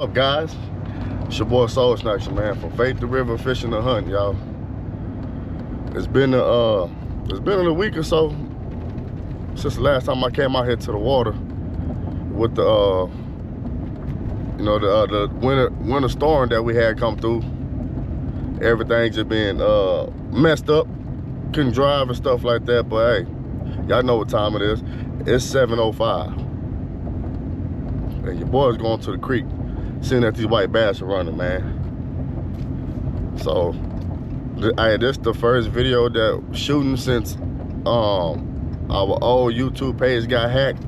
What's up, guys? It's your boy Soul Snatcher, man, from Faith the River Fishing the Hunt, y'all. It's been a week or so since the last time I came out here to the water with the the winter storm that we had come through. Everything just been messed up, couldn't drive and stuff like that. But hey, y'all know what time it is. It's 7:05, and your boy's going to the creek, seeing that these white bass are running, man. So this the first video that shooting since our old YouTube page got hacked.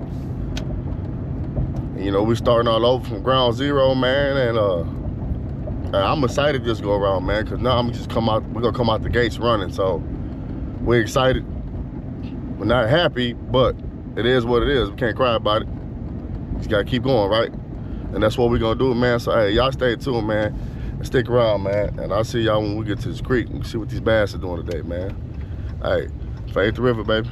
You know, we starting all over from ground zero, man, and I'm excited this go around, man, because now we're gonna come out the gates running. So we're excited. We're not happy, but it is what it is. We can't cry about it. Just gotta keep going, right? And that's what we're gonna do, man. So hey, y'all stay tuned, man, and stick around, man. And I'll see y'all when we get to this creek and see what these bass are doing today, man. Hey, Faith the River, baby.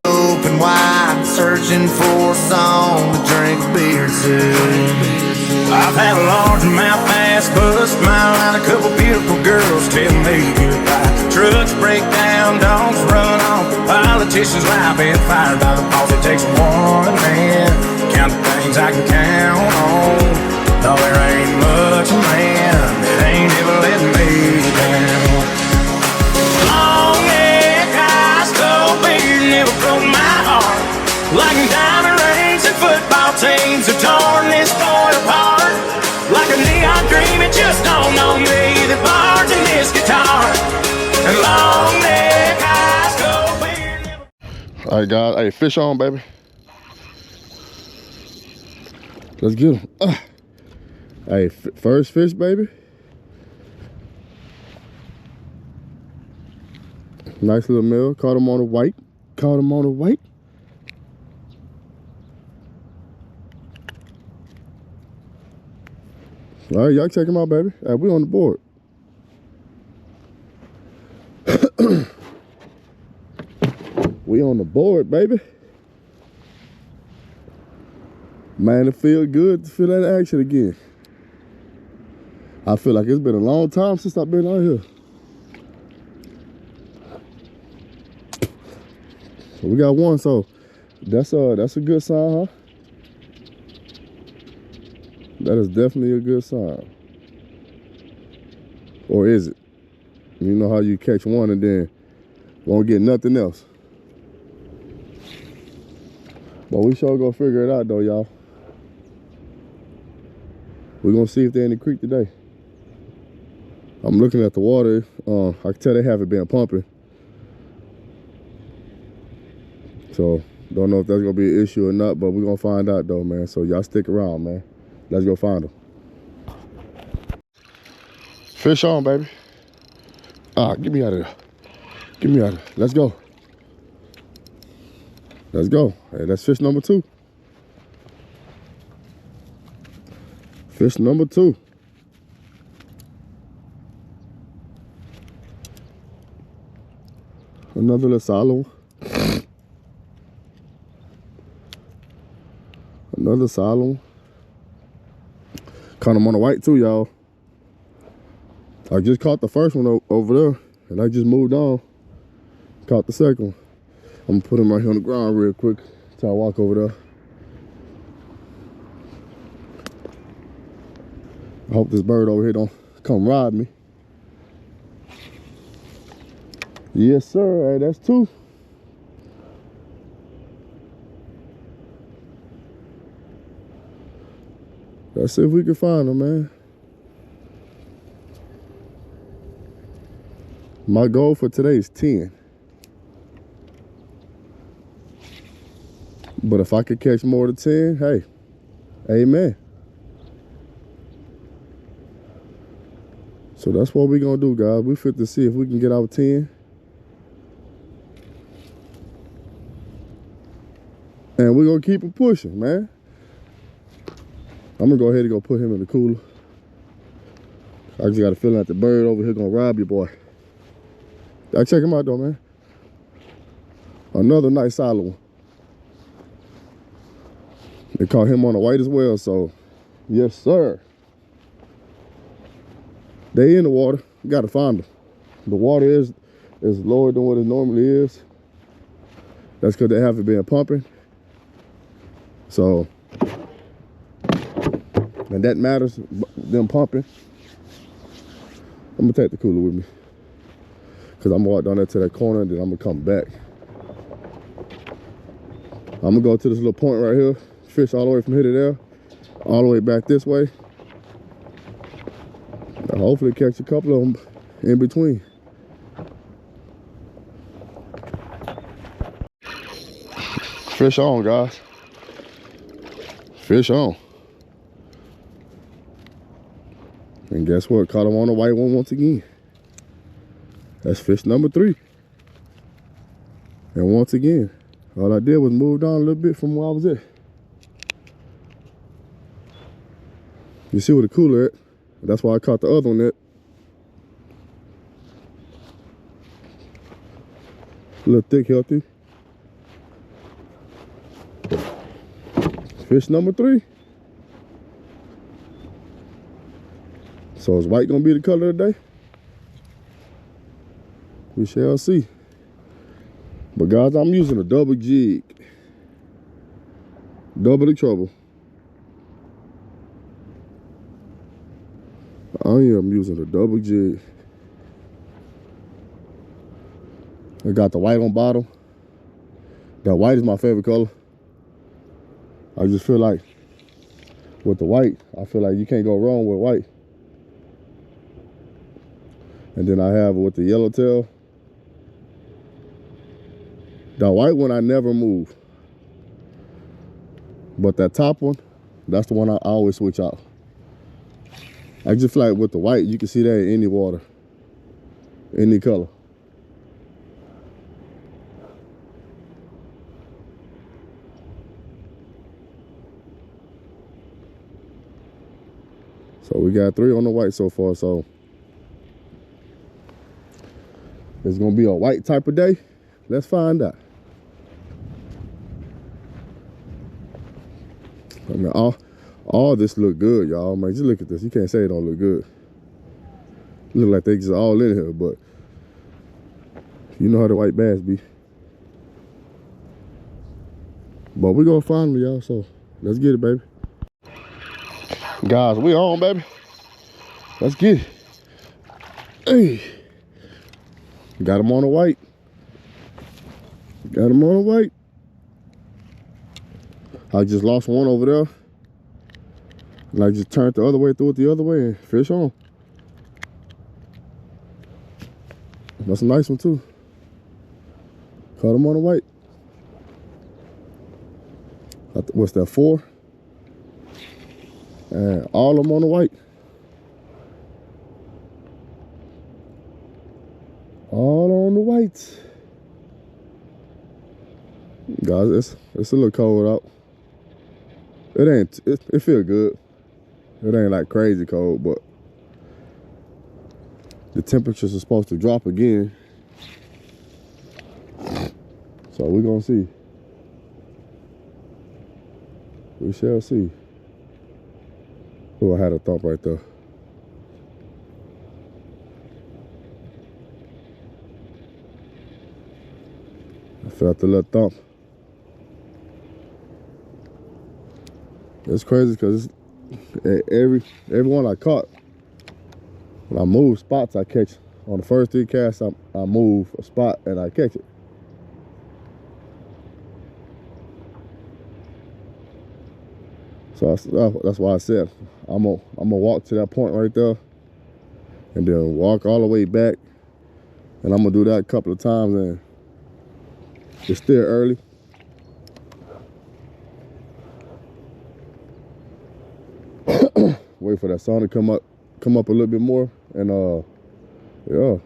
Open wide, searching for a song to drink beer to. I've had a largemouth bass bust my line, a couple beautiful girls tell me goodbye. Trucks break down, dogs run off, politicians lie, been fired by the boss. It takes one man, count the things I can count on. Though there ain't much, man, it ain't ever letting me down. Long neck, ice cold beer never broke my heart. Like diamond rings and football teams are torn this boy apart. Like a neon dream, it just dawned on me that bars in this guitar. And long neck, ice cold beer never... All right, guys. Hey, fish on, baby. Let's get him. Hey, first fish, baby. Nice little meal. Caught him on the white. Caught him on the white. All right, y'all check him out, baby. Hey, we on the board. We on the board, baby. Man, it feel good to feel that action again. I feel like it's been a long time since I've been out here. We got one, so that's a good sign, huh? That is definitely a good sign. Or is it? You know how you catch one and then won't get nothing else. But we sure gonna figure it out though, y'all. We're gonna see if they're in the creek today. I'm looking at the water. I can tell they haven't been pumping. So don't know if that's gonna be an issue or not, but we're gonna find out though, man. So y'all stick around, man. Let's go find them. Fish on, baby. Get me out of there. Get me out of there. Let's go. Let's go. Hey, that's fish number 2. Fish number 2. Another little solid one. Another solid one. Caught him on the white too, y'all. I just caught the first one over there, and I just moved on. Caught the second one. I'm gonna put him right here on the ground real quick till I walk over there. I hope this bird over here don't come rob me. Yes, sir. Hey, that's 2. Let's see if we can find them, man. My goal for today is 10. But if I could catch more than 10, hey, amen. So that's what we're gonna do, guys. We fit to see if we can get out 10. And we're gonna keep it pushing, man. I'm gonna go ahead and go put him in the cooler. I just got a feeling that the bird over here gonna rob you, boy. Y'all check him out though, man. Another nice solid one. They caught him on the white as well, so yes, sir. They in the water. You gotta find them. The water is lower than what it normally is. That's because they haven't been pumping. So, and that matters, them pumping. I'm gonna take the cooler with me, because I'm gonna walk down there to that corner and then I'm gonna come back. I'm gonna go to this little point right here, fish all the way from here to there, all the way back this way. And hopefully catch a couple of them in between. Fish on, guys. Fish on. And guess what? Caught him on the white one once again. That's fish number 3. And once again, all I did was move down a little bit from where I was at. You see where the cooler at? That's why I caught the other one at. A little thick, healthy. Fish number 3. So is white gonna be the color of the day? We shall see. But guys, I'm using a double jig. Double the trouble. I am using a double jig. I got the white on bottom. That white is my favorite color. I just feel like with the white, I feel like you can't go wrong with white. And then I have with the yellowtail. The white one I never move. But that top one, that's the one I always switch out. I just feel like with the white, you can see that in any water, any color. So we got 3 on the white so far, so it's gonna be a white type of day. Let's find out. I mean, all this look good, y'all. Man, just look at this. You can't say it don't look good. Look like they just all in here, but you know how the white bass be. But we gonna find them, y'all, so let's get it, baby. Guys, we on, baby. Let's get it. Hey. Got him on the white. Got him on the white. I just lost one over there. And I just turned the other way, threw it the other way, and fish on. That's a nice one, too. Caught him on the white. What's that, 4? And all of them on the white. All on the white. Guys, it's a little cold out. It feel good. It ain't like crazy cold, but the temperatures are supposed to drop again. So we're gonna see. We shall see. Oh, I had a thump right there. I felt the little thump. It's crazy because every one I caught, when I move spots, I catch. On the first 3 casts, I move a spot and I catch it. So that's why I said I'm gonna walk to that point right there, and then walk all the way back, and I'm gonna do that a couple of times. And it's still early. Wait for that sun to come up a little bit more, and yeah,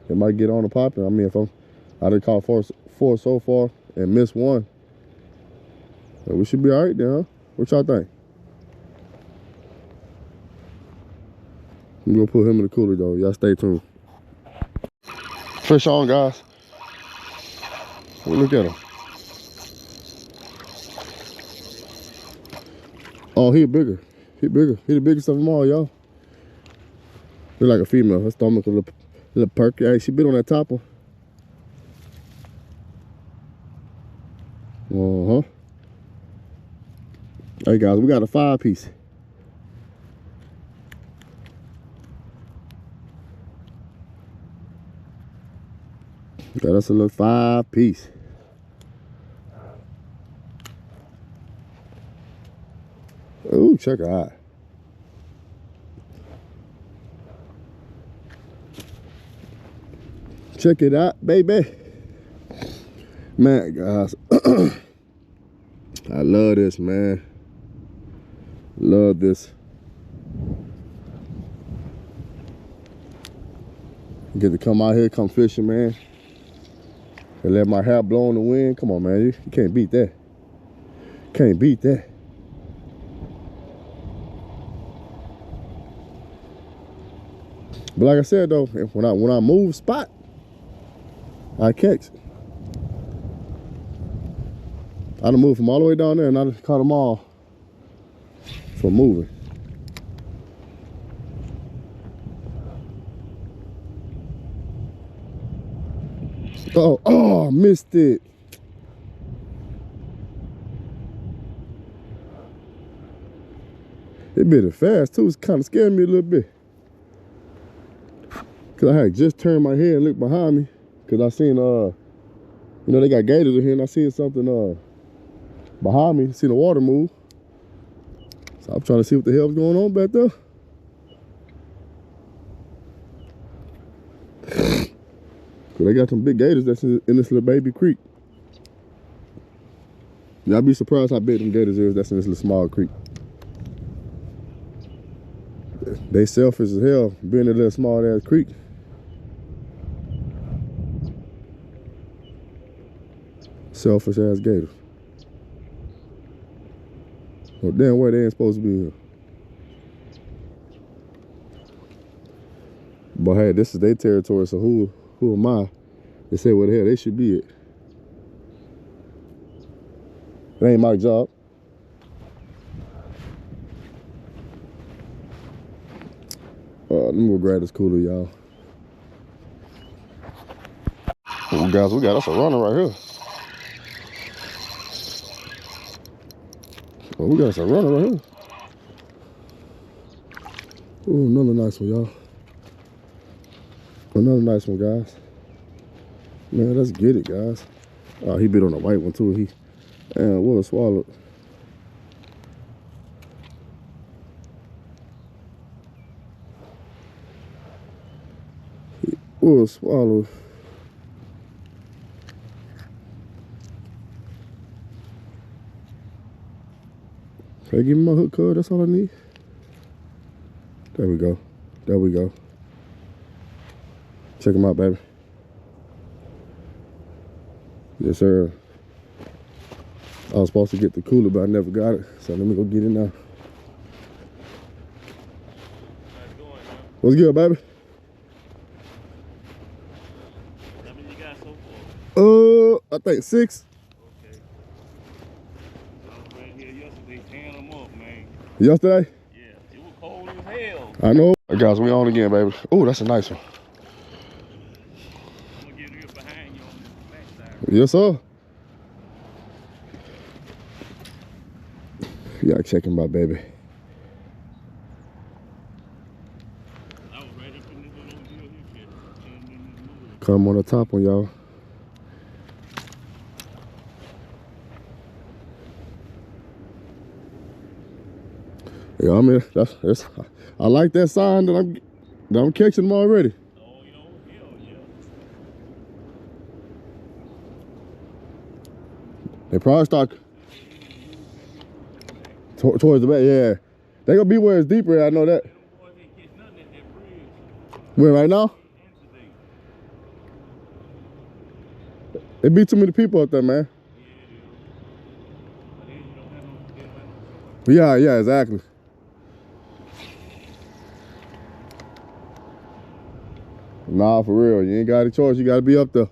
it might get on the popping. I mean, if I done caught four so far and missed 1, so we should be all right then, huh? What y'all think? I'm gonna put him in the cooler though. Y'all stay tuned. Fish on, guys. Well, look at him. Oh, he bigger. He bigger. He the biggest of them all, y'all. Look like a female. Her stomach a little perky. Hey, she bit on that top one. Uh-huh. Hey, guys, we got a 5-piece. Got us a little 5-piece. Ooh, check her out. Check it out, baby. Man, guys, I love this, man. Love this. Get to come out here, come fishing, man. And let my hair blow in the wind. Come on, man. You can't beat that. Can't beat that. But like I said though, when I move spot, I catch. I done moved from all the way down there and I just caught them all from moving. Oh, missed it. It bit it fast too. It's kind of scared me a little bit. Cause I had just turned my head and looked behind me. Cause I seen, you know, they got gators in here and I seen something behind me. Seen the water move. So I'm trying to see what the hell's going on back there. Cause they got some big gators that's in this little baby creek. Y'all be surprised how big them gators is that's in this little small creek. They selfish as hell being in a little small ass creek. Selfish ass gators. Well, damn well they ain't supposed to be here. But hey, this is their territory, so who am I to say what the hell they should be at? It ain't my job. Let me go grab this cooler, y'all. Oh, guys, we got us a runner right here. Oh, we got us a runner right here. Oh, another nice one, y'all. Another nice one, guys. Man, let's get it, guys. Oh, he bit on a white one, too. And what a swallow. What a swallow. Can I give me my hook card? That's all I need. There we go. There we go. Check them out, baby. Yes, sir. I was supposed to get the cooler, but I never got it. So let me go get it now. How's it going, man? What's good, baby? How many you got so far? I think 6. Okay. I was right here yesterday tearing them up, man. Yesterday? Yeah, it was cold as hell. I know. Guys, we on again, baby. Oh, that's a nice one. I'm gonna get it behind you on the backside. Yes, sir. Y'all checking my baby. I was right up in this little hill here, shit. Come on the top one, y'all. Yeah, I mean, that's I like that sign that I'm catching them already. Oh, you know, hell yeah. They probably start towards the back. Yeah, they gonna be where it's deeper. I know that. Them boys ain't catch nothing at that bridge. Where right now? Incident. It be too many people up there, man. Yeah, it is. But then you don't have no choice. Yeah, exactly. Nah, for real. You ain't got a choice. You gotta be up there.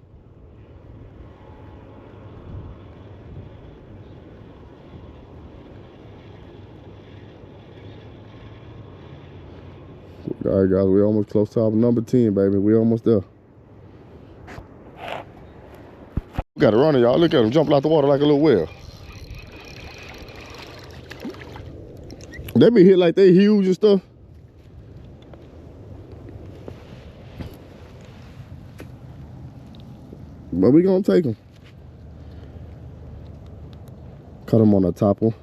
All right, guys, we're almost close to our number 10, baby. We're almost there. We got a runner, y'all. Look at him jumping out the water like a little whale. They be hit like they huge and stuff. But we gonna take them. Cut them on the top one.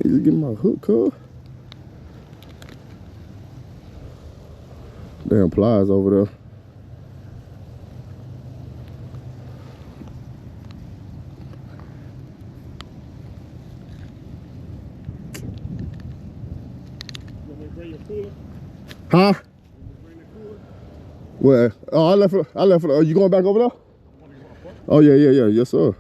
He's getting my hook, cuz. Damn pliers over there. Huh? Where? Oh, I left it. Are you going back over there? Oh, yeah. Yes, sir.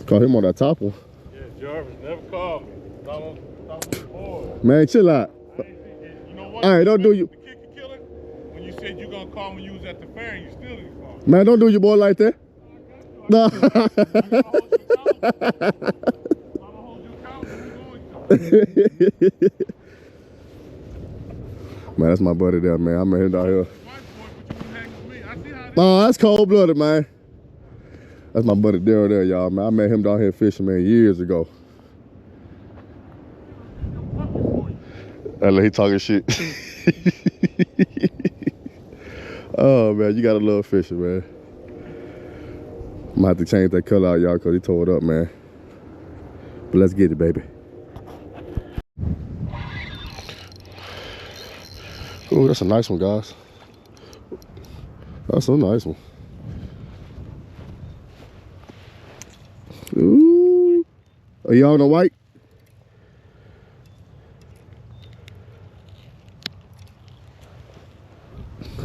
Call him on that top one. Yeah, Jarvis never called me. Thought I was bored. Man, chill out. You know what? All right, don't do you. The kicker killer? When you said you gonna call me, you was at the fair and you still didn't call me. Man, don't do your boy like that. No. I'm gonna hold you accountable. Man, that's my buddy there, man. I met him down here. But you wouldn't hang with me. I see how this Oh, that's cold-blooded, man. That's my buddy Daryl there, y'all, man. I met him down here fishing, man, years ago. He talking shit. Oh, man, you gotta love fishing, man. I'm gonna have to change that color out, y'all, because he tore it up, man. But let's get it, baby. Oh, that's a nice one, guys. That's a nice one. Ooh. Are y'all on the white?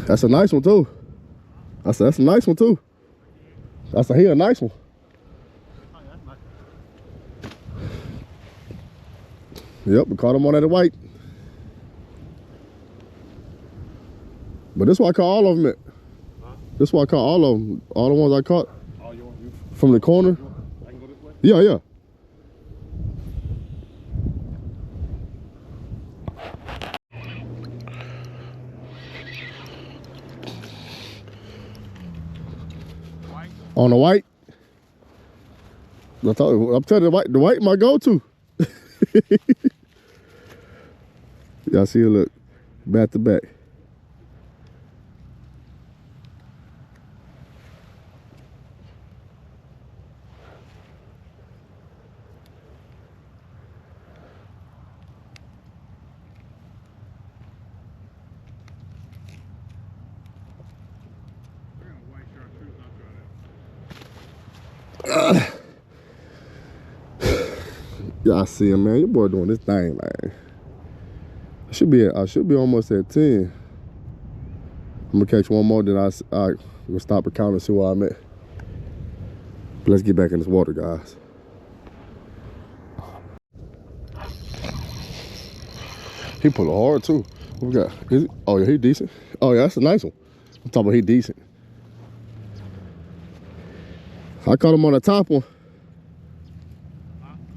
That's a nice one, too. That's a nice one, too. He a nice one. Yep, we caught him on that white. But this is why I caught all of them at. Huh? This is why I caught all of them. All the ones I caught. Oh, you want you? From the corner. I can go this way? Yeah. White? On the white. I'm telling you, the white my go-to. Y'all see it, look, back to back. Yeah, I see him, man. Your boy doing this thing, man. I should be almost at 10. I'm gonna catch one more, then I will stop and count and see where I'm at. But let's get back in this water, guys. He pulled hard too. What we got? Is it? Oh yeah, he decent. Oh yeah, that's a nice one. I'm talking about he decent. I caught him on the top one.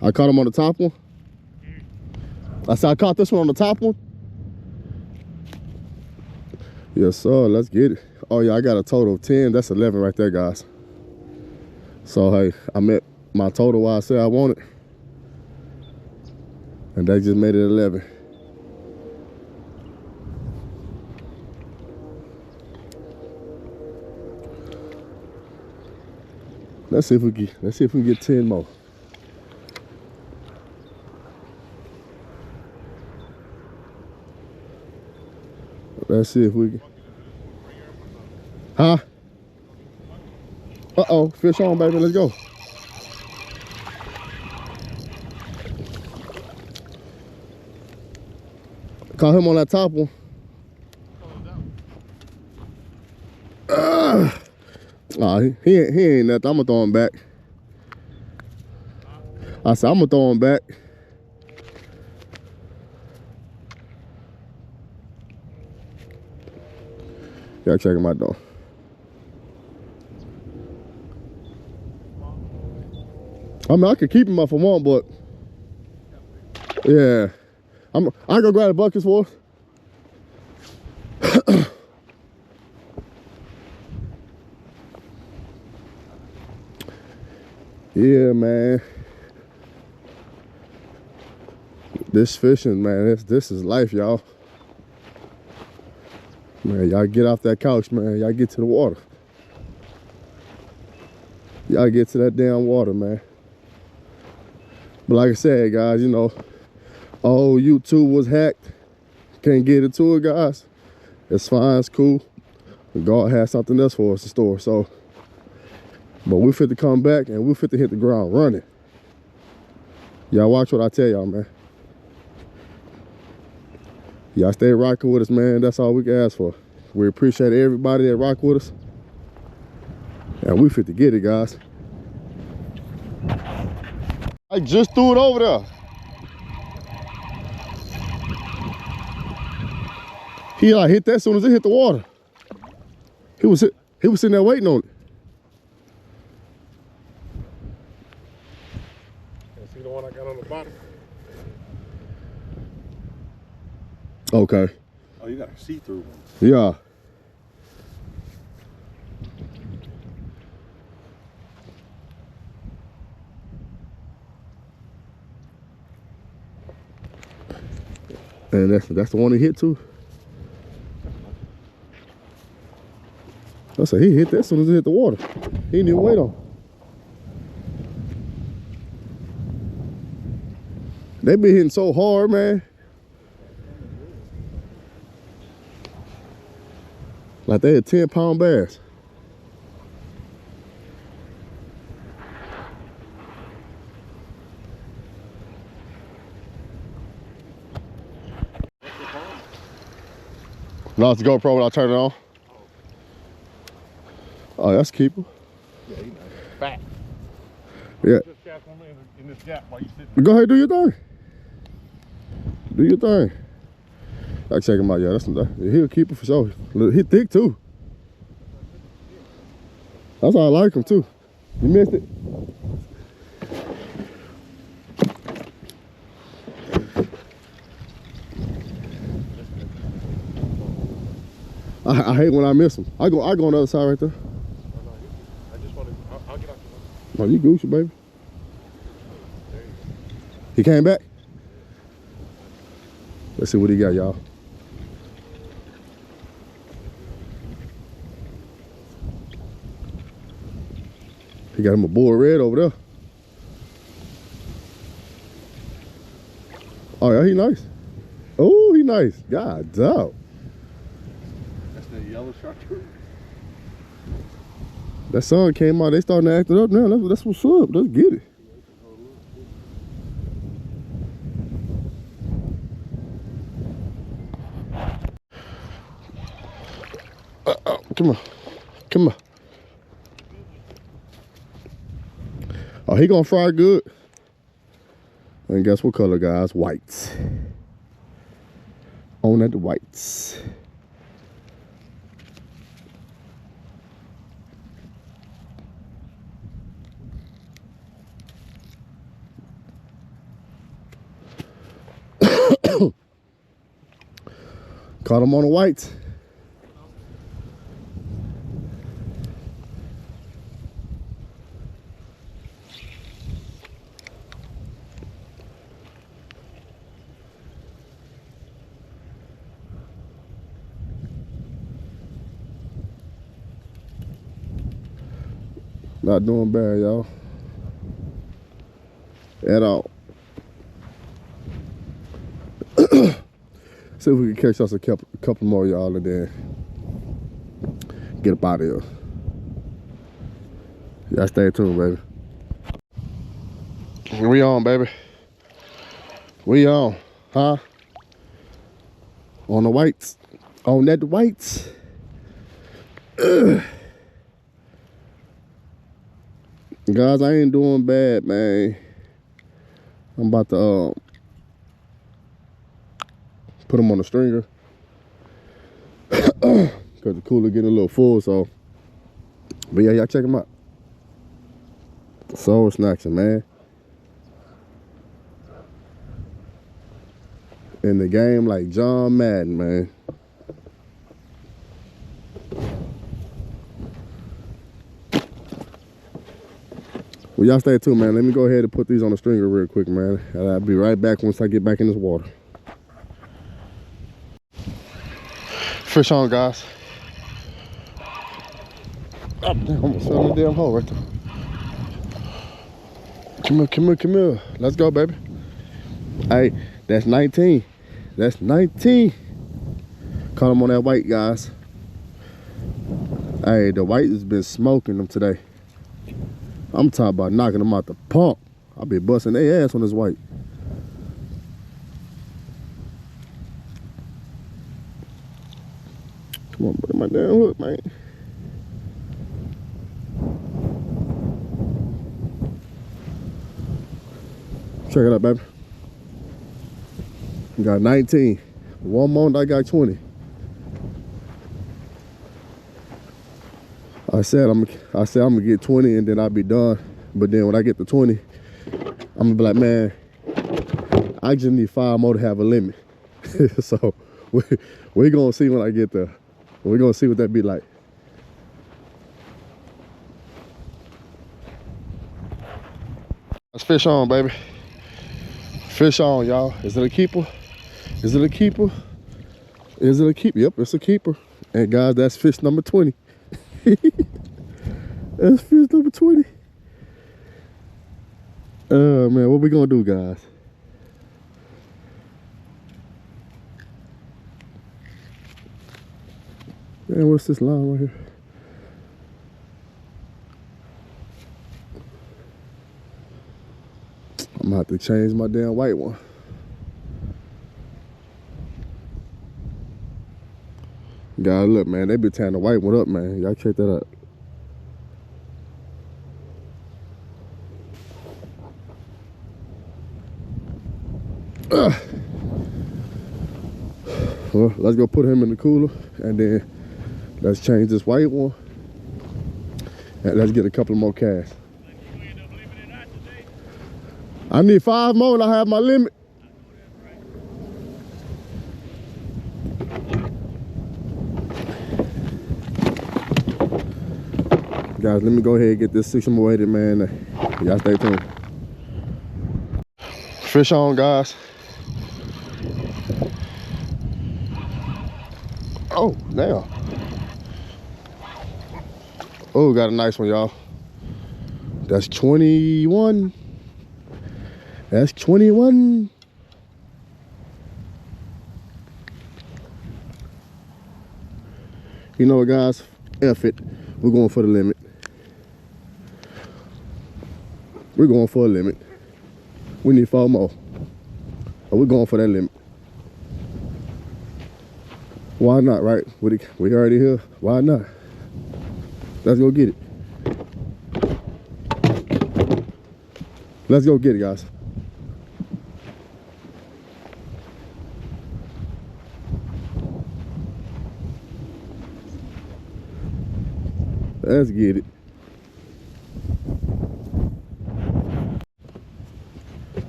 I caught him on the top one. I said I caught this one on the top one. Yes, sir. Let's get it. Oh, yeah, I got a total of 10. That's 11 right there, guys. So, hey, I met my total while I said I wanted. And that just made it 11. Let's see if we can get 10 more. Let's see if we can. Huh? Uh-oh, fish on, baby, let's go. Caught him on that top one. Nah, he ain't nothing. I'm gonna throw him back. I said, I'm gonna throw him back. Gotta check him out though. I mean, I could keep him if I want, but yeah, I go grab the buckets for us. Yeah, man. This fishing, man, this is life, y'all. Man, y'all get off that couch, man. Y'all get to the water. Y'all get to that damn water, man. But like I said, guys, you know, oh, YouTube was hacked. Can't get into it, guys. It's fine, it's cool. God has something else for us in store, so. But we fit to come back and we fit to hit the ground running. Y'all watch what I tell y'all, man. Y'all stay rocking with us, man. That's all we can ask for. We appreciate everybody that rock with us. And we fit to get it, guys. I just threw it over there. He like hit that as soon as it hit the water. He was sitting there waiting on it. See the one I got on the bottom? Okay. Oh, you got a see-through one. Yeah. And that's the one he hit too. I said he hit that as soon as it hit the water. He didn't even wait on. They been hitting so hard, man. Like they had 10-pound bass. Lost the GoPro when I turn it on. Oh, that's a keeper. Yeah, you know, fat. Yeah. Just cast one in this gap while you sitting. Go ahead, do your thing. Do your thing. I check him out, yeah. He'll keep it for sure. He thick too. That's how I like him too. You missed it. I hate when I miss him. I go on the other side right there. I just want to. I'll get out the way. Oh, you Gucci, baby. He came back. Let's see what he got, y'all. He got him a bull red over there. Oh yeah, he nice. Oh, he nice. God damn. That's the yellow chartreuse. That sun came out. They starting to act it up now. That's what's up. Let's get it. Come on. Come on. Oh, he gonna fry good. And guess what color, guys? Whites. On at the whites. Caught him on the whites. Not doing bad, y'all. At all. See if we can catch us a couple more, y'all, and then get up out of here. Y'all stay tuned, baby. We on, baby. We on, huh? On the whites. On that whites. Ugh. Guys, I ain't doing bad, man. I'm about to put them on the stringer. Cause the cooler getting a little full, but yeah, y'all check them out. Soul snacks, man. in the game like John Madden, man. Well, y'all stay tuned, man. Let me go ahead and put these on the stringer real quick, man. And I'll be right back once I get back in this water. Fish on, guys. Oh, damn, almost fell in the damn hole right there. Come here, come here, come here. Let's go, baby. Hey, that's 19. That's 19. Caught him on that white, guys. Hey, the white has been smoking them today. I'm talking about knocking them out the park. I'll be busting their ass on this white. Come on, bring my damn hook, man. Check it out, baby. We got 19. One more, I got 20. I said I'm gonna get 20 and then I'll be done. But then when I get to 20, I'm gonna be like, man, I just need 5 more to have a limit. So we're gonna see when I get there. We're gonna see what that be like. Let's fish on, baby. Fish on, y'all. Is it a keeper? Is it a keeper? Is it a keeper? Yep, it's a keeper. And guys, that's fish number 20. That's fish number 20. Oh man, what we gonna do, guys? Man, what's this line right here? I'm gonna have to change my damn white one. Guys, look, man, they be tying the white one up, man. Y'all check that out. Well, let's go put him in the cooler, and then let's change this white one, and let's get a couple more casts. I need 5 more, and I have my limit. Guys, let me go ahead and get this 6 more weighted, man. Y'all stay tuned. Fish on, guys. Oh, damn. Oh, got a nice one, y'all. That's 21. That's 21. You know what, guys? F it. We're going for the limit. We're going for a limit. We need 4 more. But we're going for that limit. Why not, right? We already here. Why not? Let's go get it. Let's go get it, guys. Let's get it.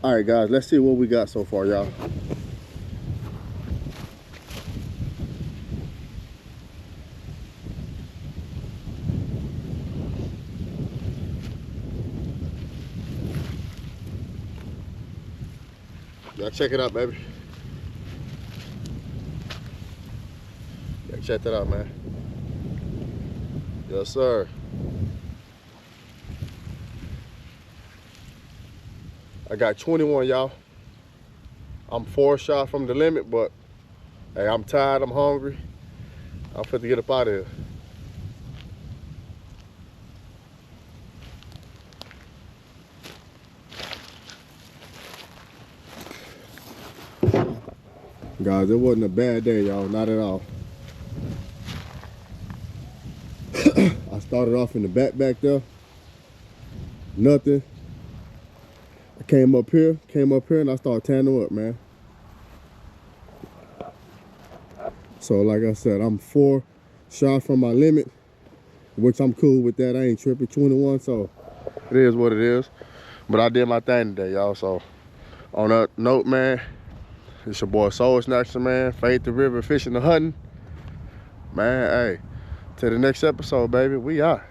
All right, guys, let's see what we got so far, y'all. Y'all check it out, baby. Yeah, check that out, man. Yes, sir. I got 21, y'all. I'm 4 shots from the limit, but hey, I'm tired, I'm hungry. I'm fit to get up out of here. Guys, it wasn't a bad day, y'all, not at all. I started off in the back there, nothing. I came up here and I started tanning them up, man. So like I said, I'm 4 shots from my limit, which I'm cool with that. I ain't tripping. 21, so it is what it is. But I did my thing today, y'all. So on that note, man, It's your boy Soul Snatcher, man. Fade the river, fishing the hunting. Man, hey, to the next episode, baby. We out.